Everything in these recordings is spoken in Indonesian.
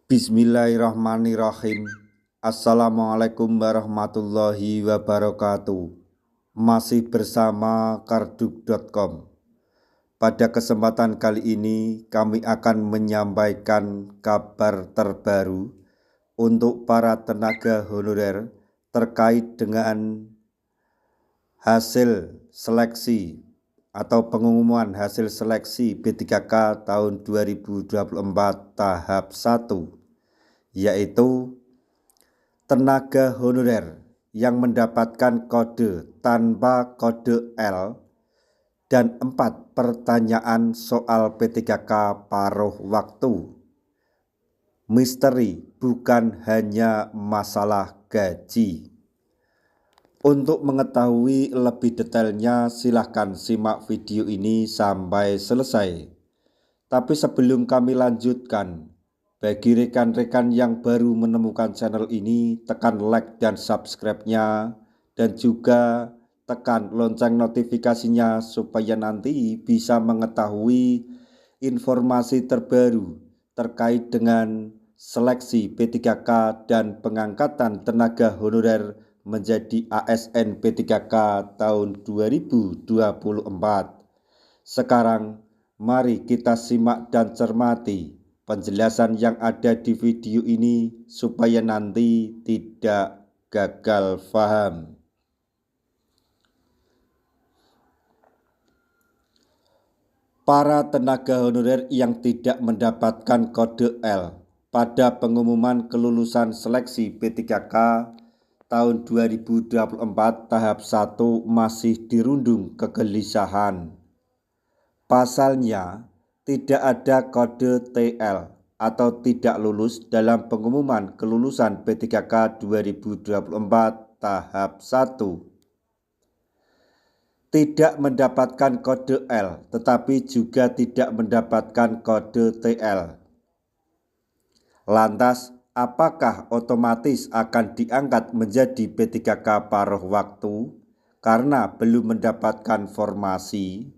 Bismillahirrahmanirrahim. Assalamualaikum warahmatullahi wabarakatuh. Masih bersama karduk.com. Pada kesempatan kali ini kami akan menyampaikan kabar terbaru untuk para tenaga honorer terkait dengan hasil seleksi atau pengumuman hasil seleksi B3K tahun 2024 tahap 1, yaitu tenaga honorer yang mendapatkan kode tanpa kode L dan 4 pertanyaan soal P3K paruh waktu. Misteri, bukan hanya masalah gaji. Untuk mengetahui lebih detailnya, silahkan simak video ini sampai selesai. Tapi sebelum kami lanjutkan, bagi rekan-rekan yang baru menemukan channel ini, tekan like dan subscribe-nya, dan juga tekan lonceng notifikasinya supaya nanti bisa mengetahui informasi terbaru terkait dengan seleksi P3K dan pengangkatan tenaga honorer menjadi ASN P3K tahun 2024. Sekarang mari kita simak dan cermati penjelasan yang ada di video ini supaya nanti tidak gagal paham. Para tenaga honorer yang tidak mendapatkan kode L pada pengumuman kelulusan seleksi P3K tahun 2024 tahap 1 masih dirundung kegelisahan. Pasalnya, tidak ada kode TL atau tidak lulus dalam pengumuman kelulusan P3K 2024 tahap 1. Tidak mendapatkan kode L, tetapi juga tidak mendapatkan kode TL. Lantas, apakah otomatis akan diangkat menjadi P3K paruh waktu karena belum mendapatkan formasi?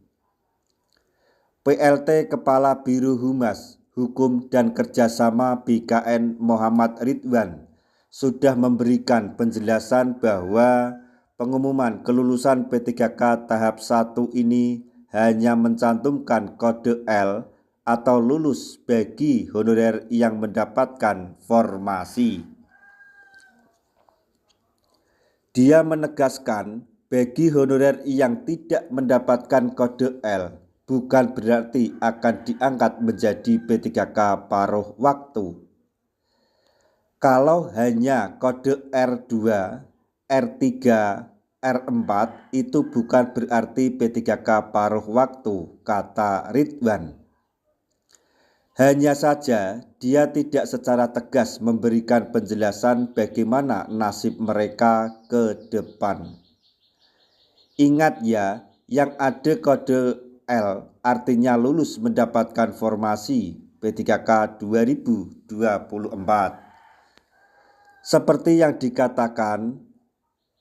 PLT Kepala Biro Humas, Hukum dan Kerjasama BKN Muhammad Ridwan sudah memberikan penjelasan bahwa pengumuman kelulusan P3K tahap 1 ini hanya mencantumkan kode L atau lulus bagi honorer yang mendapatkan formasi. Dia menegaskan bagi honorer yang tidak mendapatkan kode L bukan berarti akan diangkat menjadi P3K paruh waktu. Kalau hanya kode R2, R3, R4 itu bukan berarti P3K paruh waktu, kata Ridwan. Hanya saja dia tidak secara tegas memberikan penjelasan bagaimana nasib mereka ke depan. Ingat ya, yang ada kode L artinya lulus mendapatkan formasi P3K 2024. Seperti yang dikatakan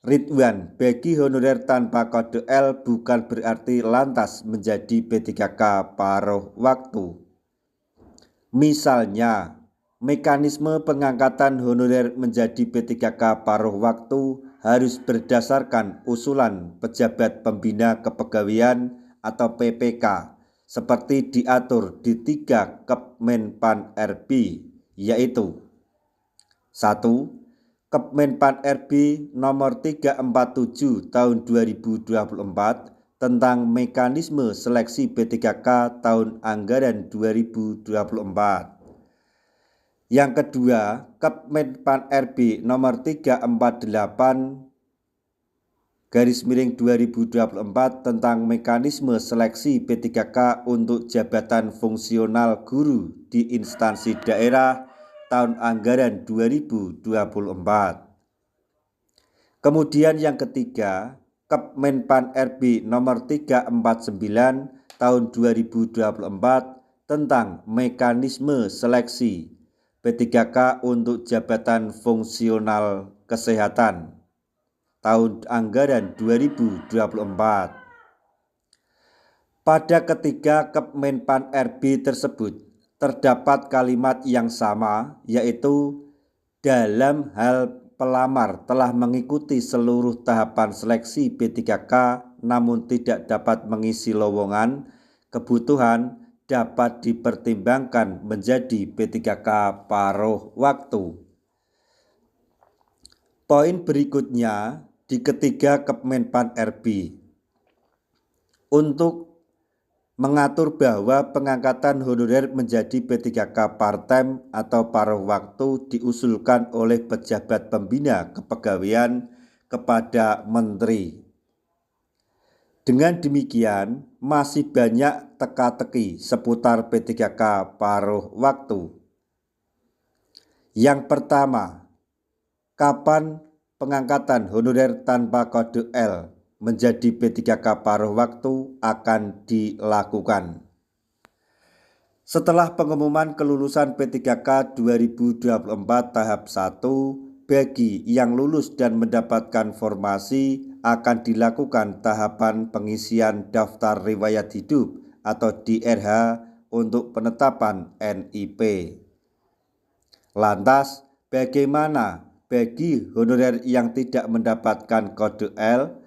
Ridwan, bagi honorer tanpa kode L bukan berarti lantas menjadi P3K paruh waktu. Misalnya, mekanisme pengangkatan honorer menjadi P3K paruh waktu harus berdasarkan usulan pejabat pembina kepegawaian atau PPK seperti diatur di 3 Kemenpan RB, yaitu 1. Kemenpan RB nomor 347 tahun 2024 tentang mekanisme seleksi P3K tahun anggaran 2024. Yang kedua, Kemenpan RB nomor 348 /2024 tentang mekanisme seleksi P3K untuk jabatan fungsional guru di instansi daerah tahun anggaran 2024. Kemudian yang ketiga, Kemenpan RB nomor 349 tahun 2024 tentang mekanisme seleksi P3K untuk jabatan fungsional kesehatan tahun anggaran 2024. Pada ketiga Kemenpan RB tersebut terdapat kalimat yang sama, yaitu dalam hal pelamar telah mengikuti seluruh tahapan seleksi P3K namun tidak dapat mengisi lowongan kebutuhan dapat dipertimbangkan menjadi P3K paruh waktu. Poin berikutnya di ketiga Kemenpan RB untuk mengatur bahwa pengangkatan honorer menjadi P3K part-time atau paruh waktu diusulkan oleh pejabat pembina kepegawaian kepada Menteri. Dengan demikian, masih banyak teka-teki seputar P3K paruh waktu. Yang pertama, kapan pengangkatan honorer tanpa kode L menjadi P3K paruh waktu akan dilakukan? Setelah pengumuman kelulusan P3K 2024 tahap 1 bagi yang lulus dan mendapatkan formasi akan dilakukan tahapan pengisian daftar riwayat hidup atau DRH untuk penetapan NIP. Lantas, bagaimana bagi honorer yang tidak mendapatkan kode L?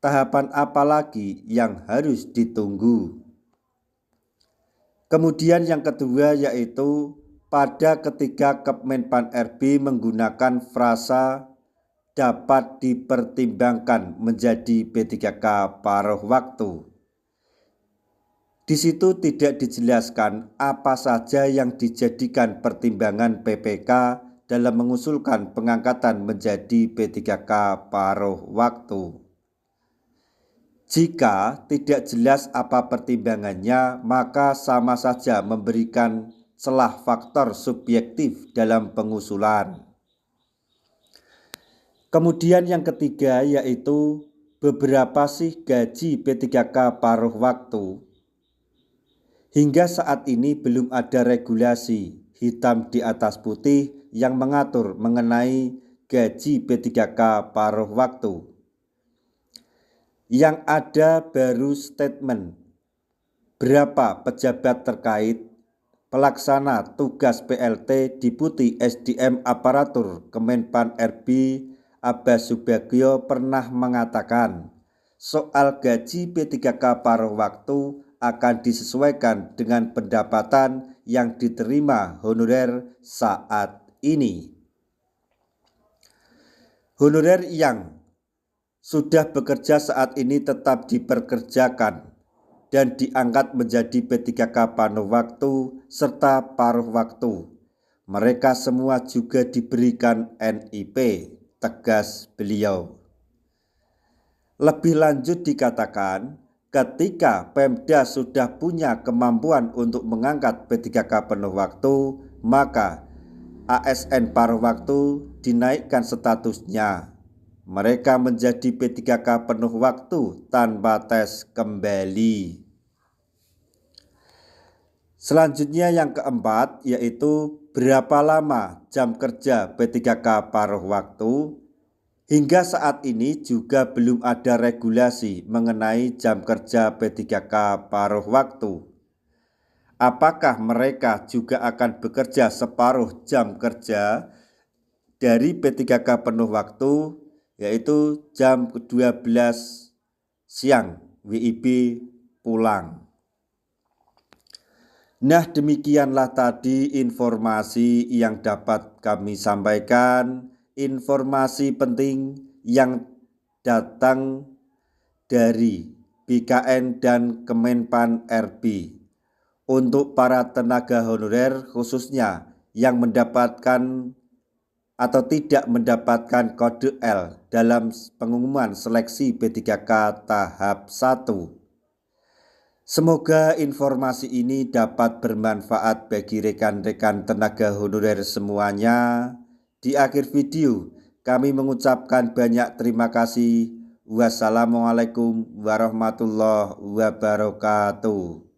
Tahapan apa lagi yang harus ditunggu? Kemudian yang kedua yaitu pada ketiga Kemenpan RB menggunakan frasa dapat dipertimbangkan menjadi P3K paruh waktu. Di situ tidak dijelaskan apa saja yang dijadikan pertimbangan PPK dalam mengusulkan pengangkatan menjadi P3K paruh waktu. Jika tidak jelas apa pertimbangannya, maka sama saja memberikan celah faktor subjektif dalam pengusulan. Kemudian yang ketiga yaitu beberapa sih gaji P3K paruh waktu. Hingga saat ini belum ada regulasi hitam di atas putih yang mengatur mengenai gaji P3K paruh waktu. Yang ada baru statement berapa pejabat terkait pelaksana tugas PLT Deputi SDM Aparatur Kemenpan RB Abbas Subagio pernah mengatakan soal gaji P3K paruh waktu akan disesuaikan dengan pendapatan yang diterima honorer saat ini. Honorer yang sudah bekerja saat ini tetap diperkerjakan dan diangkat menjadi P3K paruh waktu serta paruh waktu. Mereka semua juga diberikan NIP, tegas beliau. Lebih lanjut dikatakan, ketika Pemda sudah punya kemampuan untuk mengangkat P3K penuh waktu, maka ASN paruh waktu dinaikkan statusnya. Mereka menjadi P3K penuh waktu tanpa tes kembali. Selanjutnya yang keempat yaitu berapa lama jam kerja P3K paruh waktu. Hingga saat ini juga belum ada regulasi mengenai jam kerja P3K paruh waktu. Apakah mereka juga akan bekerja separuh jam kerja dari P3K penuh waktu, yaitu jam 12 siang WIB pulang. Nah, demikianlah tadi informasi yang dapat kami sampaikan, informasi penting yang datang dari BKN dan Kemenpan RB untuk para tenaga honorer khususnya yang mendapatkan atau tidak mendapatkan kode L dalam pengumuman seleksi P3K tahap 1. Semoga informasi ini dapat bermanfaat bagi rekan-rekan tenaga honorer semuanya. Di akhir video, kami mengucapkan banyak terima kasih. Wassalamualaikum warahmatullahi wabarakatuh.